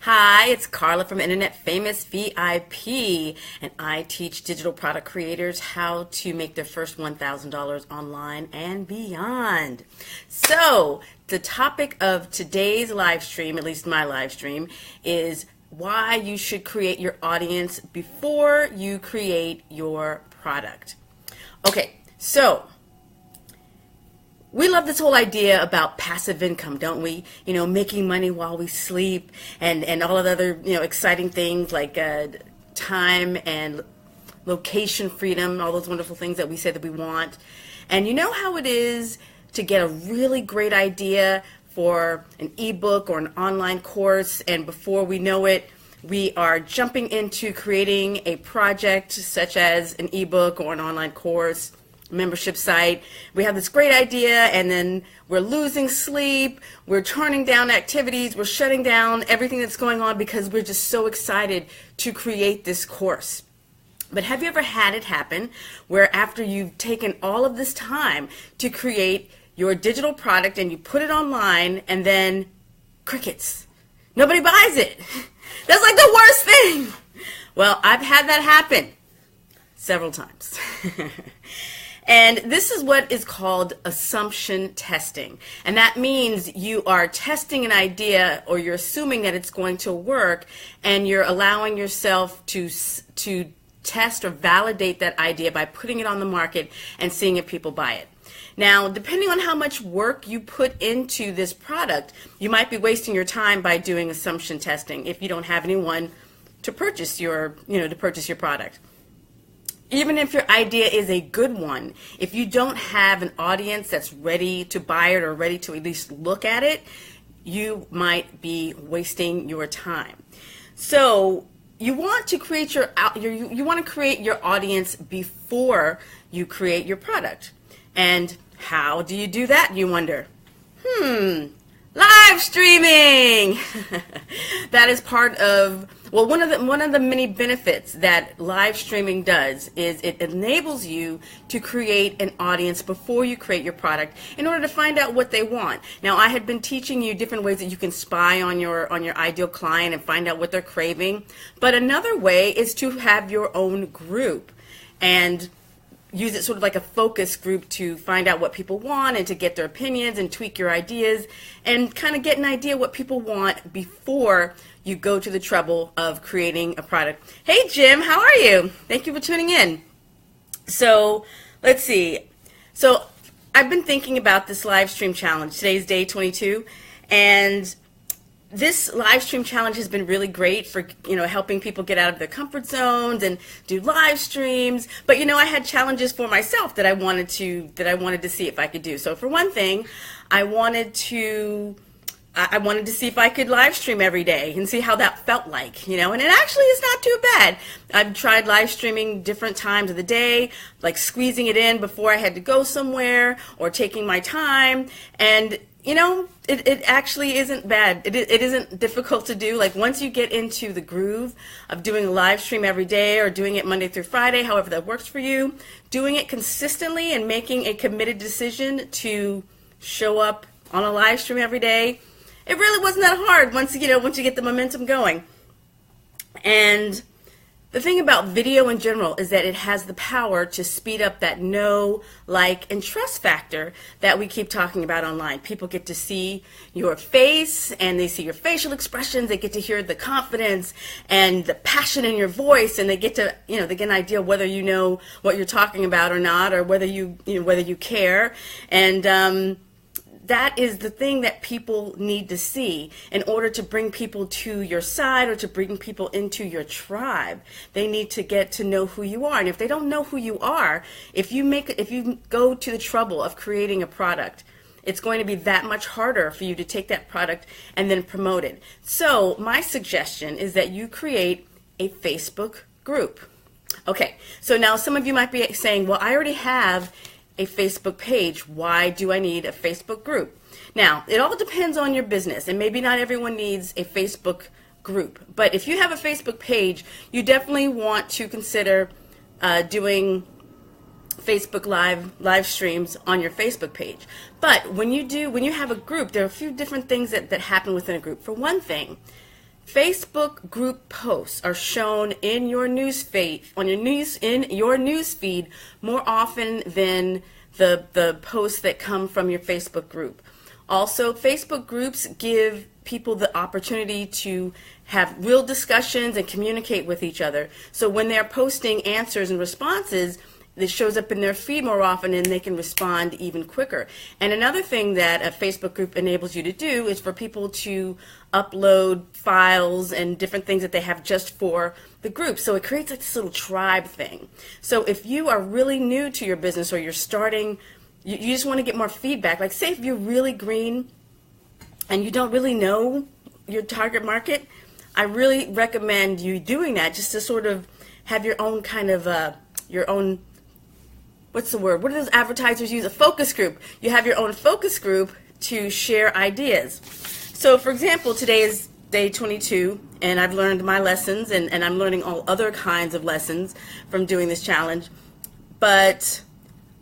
Hi, it's Carla from Internet Famous VIP, and I teach digital product creators how to make their first $1,000 online and beyond. So, the topic of today's live stream, at least my live stream, is why you should create your audience before you create your product. Okay, so we love this whole idea about passive income, don't we? You know, making money while we sleep and all of the other, exciting things like time and location freedom, all those wonderful things that we say that we want. And you know how it is to get a really great idea for an ebook or an online course, and before we know it, we are jumping into creating a project such as an ebook or an online course, membership site. We have this great idea, and then we're losing sleep, we're turning down activities, we're shutting down everything that's going on because we're just so excited to create this course. But have you ever had it happen where after you've taken all of this time to create your digital product and you put it online and then crickets? Nobody buys it. That's like the worst thing. Well, I've had that happen several times. And this is what is called assumption testing. And that means you are testing an idea, or you're assuming that it's going to work, and you're allowing yourself to test or validate that idea by putting it on the market and seeing if people buy it. Now, depending on how much work you put into this product, you might be wasting your time by doing assumption testing if you don't have anyone to purchase your product. Even if your idea is a good one, if you don't have an audience that's ready to buy it or ready to at least look at it, you might be wasting your time. So you want to create your audience before you create your product. And how do you do that, you wonder? Live streaming. That is part of, well, one of the many benefits that live streaming does is it enables you to create an audience before you create your product in order to find out what they want. Now, I had been teaching you different ways that you can spy on your ideal client and find out what they're craving. But another way is to have your own group and use it sort of like a focus group to find out what people want and to get their opinions and tweak your ideas and kind of get an idea what people want before you go to the trouble of creating a product. Hey Jim, how are you? Thank you for tuning in. So let's see. So I've been thinking about this live stream challenge. Today's day 22, and this live stream challenge has been really great for, helping people get out of their comfort zones and do live streams. But, I had challenges for myself that I wanted to see if I could do. So for one thing, I wanted to see if I could live stream every day and see how that felt like, and it actually is not too bad. I've tried live streaming different times of the day, like squeezing it in before I had to go somewhere or taking my time, and it actually isn't bad. It isn't difficult to do. Like once you get into the groove of doing a live stream every day or doing it Monday through Friday, however that works for you, doing it consistently and making a committed decision to show up on a live stream every day, it really wasn't that hard once you get the momentum going. And the thing about video in general is that it has the power to speed up that know, like, and trust factor that we keep talking about online. People get to see your face, and they see your facial expressions. They get to hear the confidence and the passion in your voice, and they get to, they get an idea whether you know what you're talking about or not, or whether whether you care. And that is the thing that people need to see in order to bring people to your side or to bring people into your tribe. They need to get to know who you are. And if they don't know who you are, if you go to the trouble of creating a product, it's going to be that much harder for you to take that product and then promote it. So my suggestion is that you create a Facebook group. Okay, so now some of you might be saying, well, I already have a Facebook page. Why do I need a Facebook group? Now, it all depends on your business, and maybe not everyone needs a Facebook group. But if you have a Facebook page, you definitely want to consider doing Facebook live streams on your Facebook page. But when you have a group, there are a few different things that happen within a group. For one thing, Facebook group posts are shown in your news feed, more often than the posts that come from your Facebook group. Also, Facebook groups give people the opportunity to have real discussions and communicate with each other. So when they're posting answers and responses, it shows up in their feed more often and they can respond even quicker. And another thing that a Facebook group enables you to do is for people to upload files and different things that they have just for the group. So it creates like this little tribe thing. So if you are really new to your business or you're starting, you just want to get more feedback. Like say if you're really green and you don't really know your target market, I really recommend you doing that just to sort of have your own kind of, your own, what's the word? What do those advertisers use? A focus group. You have your own focus group to share ideas. So for example, today is day 22 and I've learned my lessons and I'm learning all other kinds of lessons from doing this challenge. But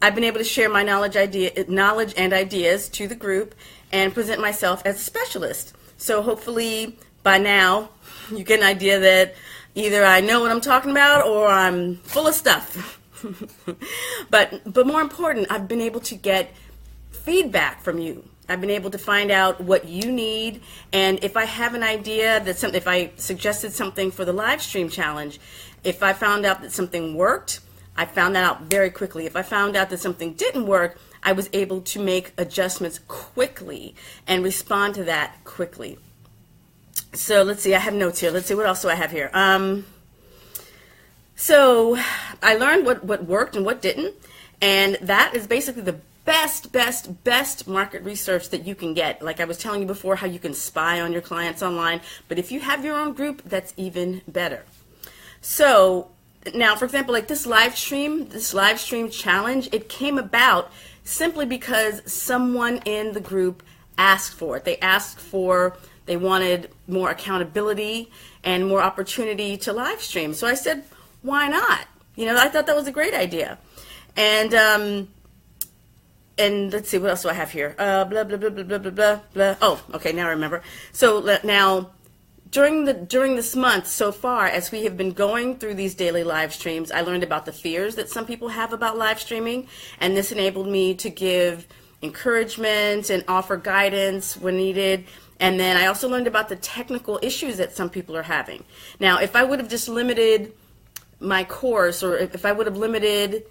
I've been able to share my knowledge and ideas to the group and present myself as a specialist. So hopefully by now you get an idea that either I know what I'm talking about or I'm full of stuff. But more important, I've been able to get feedback from you. I've been able to find out what you need, and if I have an idea that if I suggested something for the live stream challenge, if I found out that something worked, I found that out very quickly. If I found out that something didn't work, I was able to make adjustments quickly and respond to that quickly. So let's see, I have notes here. Let's see, what else do I have here? So I learned what worked and what didn't, and that is basically the best market research that you can get. Like I was telling you before, how you can spy on your clients online, but if you have your own group, that's even better. So now, for example, like this live stream challenge, it came about simply because someone in the group asked for it. They wanted more accountability and more opportunity to live stream. So I said, why not? You know, I thought that was a great idea. And let's see, what else do I have here? Blah, blah, blah, blah, blah, blah, blah. Oh, okay, now I remember. So now, during this month so far, as we have been going through these daily live streams, I learned about the fears that some people have about live streaming, and this enabled me to give encouragement and offer guidance when needed. And then I also learned about the technical issues that some people are having. Now, if I would have just limited my course, or if I would have limited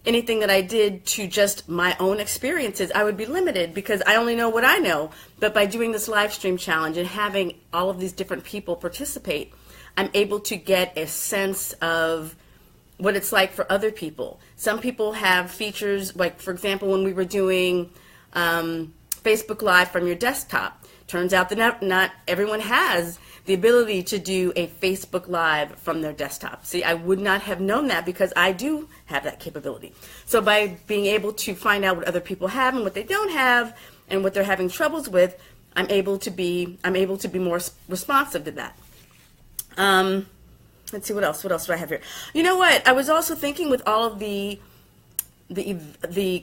anything that I did to just my own experiences, I would be limited because I only know what I know. But by doing this live stream challenge and having all of these different people participate, I'm able to get a sense of what it's like for other people. Some people have features, like for example, when we were doing Facebook Live from your desktop, turns out that not everyone has the ability to do a Facebook Live from their desktop. See, I would not have known that because I do have that capability. So by being able to find out what other people have and what they don't have and what they're having troubles with, I'm able to be more responsive to that. Let's see, what else do I have here? You know what? I was also thinking with all of the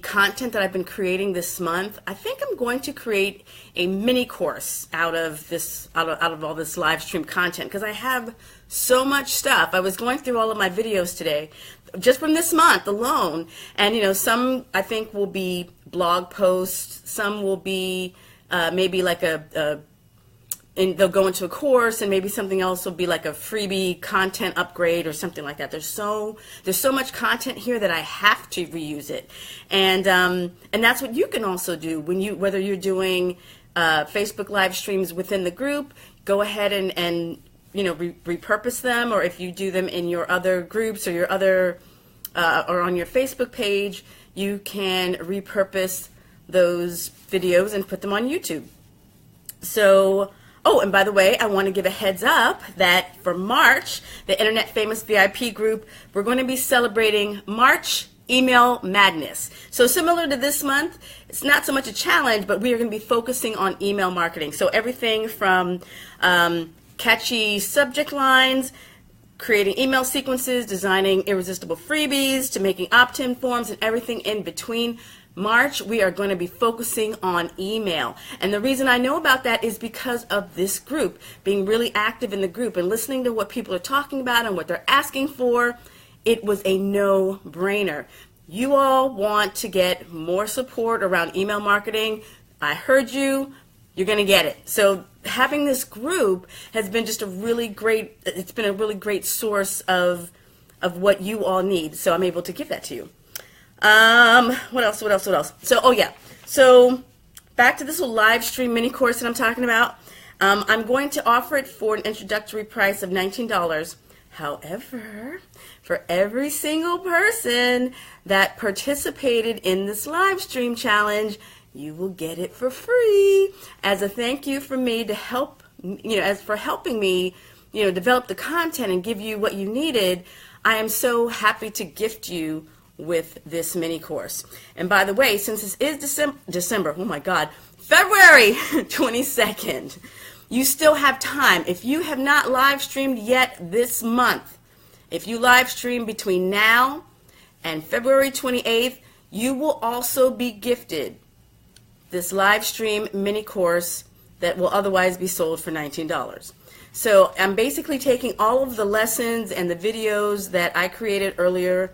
content that I've been creating this month, I think I'm going to create a mini course out of all this live stream content because I have so much stuff. I was going through all of my videos today, just from this month alone, and you know, some I think will be blog posts, some will be maybe like and they'll go into a course, and maybe something else will be like a freebie content upgrade or something like that. There's so much content here that I have to reuse it, and that's what you can also do whether you're doing Facebook live streams within the group. Go ahead and you know, repurpose them, or if you do them in your other groups or your other or on your Facebook page, you can repurpose those videos and put them on YouTube. So. Oh, and by the way, I want to give a heads up that for March, the Internet Famous VIP group, we're going to be celebrating March Email Madness. So similar to this month, it's not so much a challenge, but we are going to be focusing on email marketing. So everything from catchy subject lines, creating email sequences, designing irresistible freebies, to making opt-in forms, and everything in between. March, we are going to be focusing on email. And the reason I know about that is because of this group, being really active in the group and listening to what people are talking about and what they're asking for. It was a no-brainer. You all want to get more support around email marketing. I heard you. You're going to get it. So having this group has been just a really great, it's been a really great source of what you all need. So I'm able to give that to you. What else? So, oh yeah. So back to this little live stream mini course that I'm talking about. I'm going to offer it for an introductory price of $19. However, for every single person that participated in this live stream challenge, you will get it for free as a thank you from me to help, as for helping me, develop the content and give you what you needed. I am so happy to gift you with this mini course. And by the way, since this is December, oh my God, February 22nd, you still have time. If you have not live streamed yet this month, if you live stream between now and February 28th, you will also be gifted this live stream mini course that will otherwise be sold for $19. So I'm basically taking all of the lessons and the videos that I created earlier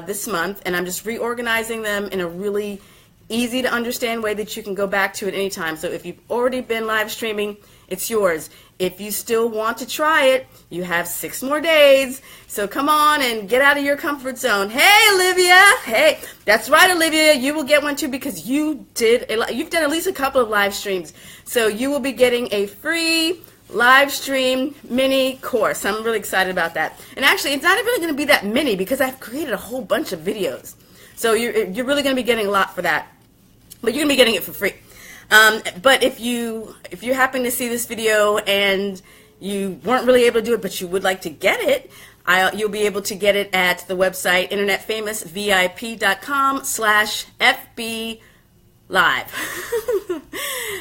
this month, and I'm just reorganizing them in a really easy to understand way that you can go back to at any time. So if you've already been live streaming, it's yours. If you still want to try it, you have 6 more days. So come on and get out of your comfort zone. Hey, Olivia. Hey, that's right, Olivia. You will get one too because you've done at least a couple of live streams. So you will be getting a free live stream mini course. I'm really excited about that. And actually, it's not really going to be that many because I've created a whole bunch of videos. So you're really going to be getting a lot for that. But you're going to be getting it for free. But if you happen to see this video and you weren't really able to do it, but you would like to get it, you'll be able to get it at the website internetfamousvip.com/FB Live.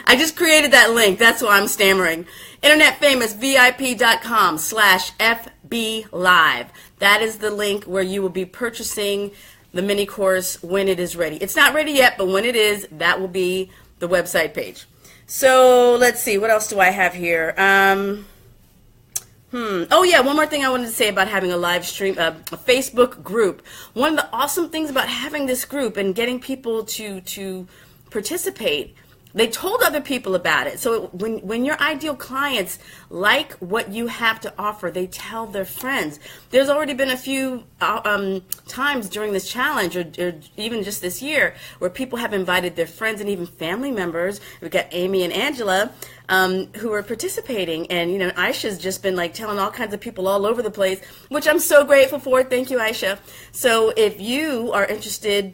I just created that link. That's why I'm stammering. internetfamousvip.com/FB Live. That is the link where you will be purchasing the mini course when it is ready. It's not ready yet, but when it is, that will be the website page. So let's see. What else do I have here? Oh yeah, one more thing I wanted to say about having a live stream, a Facebook group. One of the awesome things about having this group and getting people to participate, they told other people about it. So when your ideal clients like what you have to offer, they tell their friends. There's already been a few times during this challenge, or even just this year, where people have invited their friends and even family members. We've got Amy and Angela who are participating, and Aisha's just been like telling all kinds of people all over the place, which I'm so grateful for. Thank you, Aisha. So if you are interested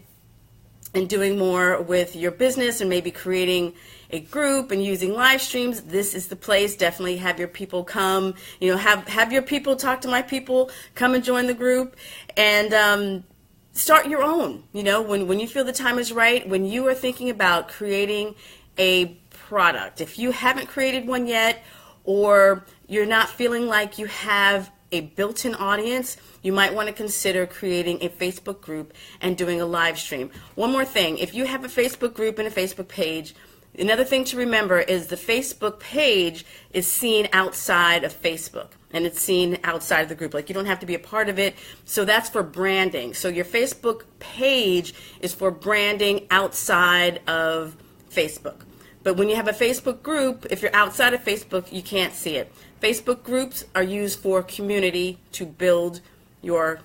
and doing more with your business and maybe creating a group and using live streams, this is the place. Definitely have your people come, have your people talk to my people, come and join the group, and start your own. When you feel the time is right, when you are thinking about creating a product, if you haven't created one yet, or you're not feeling like you have a built-in audience, you might want to consider creating a Facebook group and doing a live stream. One more thing, if you have a Facebook group and a Facebook page, another thing to remember is the Facebook page is seen outside of Facebook, and it's seen outside of the group. Like, you don't have to be a part of it, so that's for branding. So your Facebook page is for branding outside of Facebook. But when you have a Facebook group, if you're outside of Facebook, you can't see it. Facebook groups are used for community to build your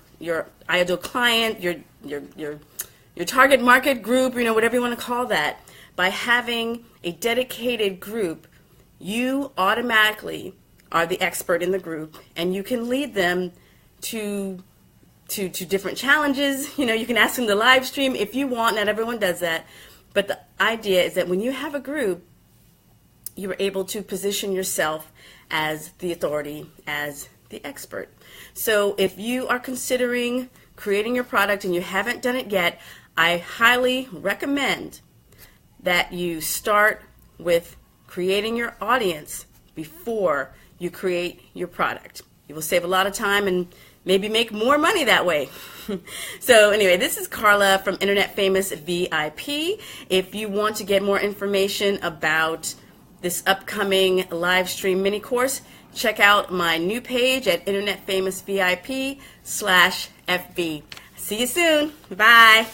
ideal client, your target market group, whatever you want to call that. By having a dedicated group, you automatically are the expert in the group, and you can lead them to different challenges. You can ask them to live stream if you want. Not everyone does that. But the idea is that when you have a group, you are able to position yourself as the authority, as the expert. So if you are considering creating your product and you haven't done it yet, I highly recommend that you start with creating your audience before you create your product. You will save a lot of time and maybe make more money that way. So anyway, this is Carla from Internet Famous VIP. If you want to get more information about this upcoming live stream mini course, check out my new page at internetfamousvip/FB. See you soon. Bye.